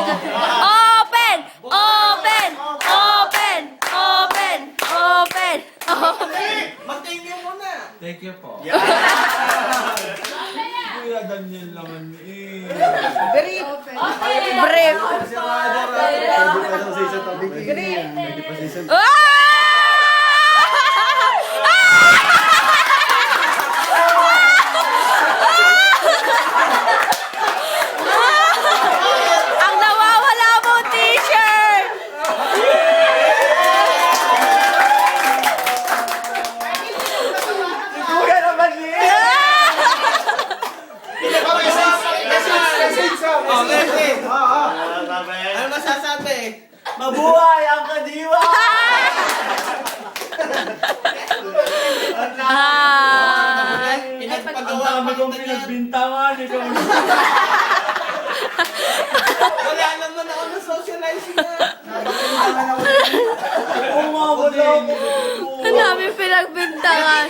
Open! Open! Open! Open! Open! Open! Mag-thank you muna. Thank you po. Yeah. Kuya Daniel naman eh. Brief. Brief! Ang nawawala mo t-shirt! Kuya naman eh. Oh, Messi. Ano masasabi? Mabuhay ang kadiwa! Ah! Pinagpagawa Ang dami kong pinagbintangan. Ikaw na. Wala naman ako ng socializing na. Oo nga, wala ako. Ang dami pinagbintangan.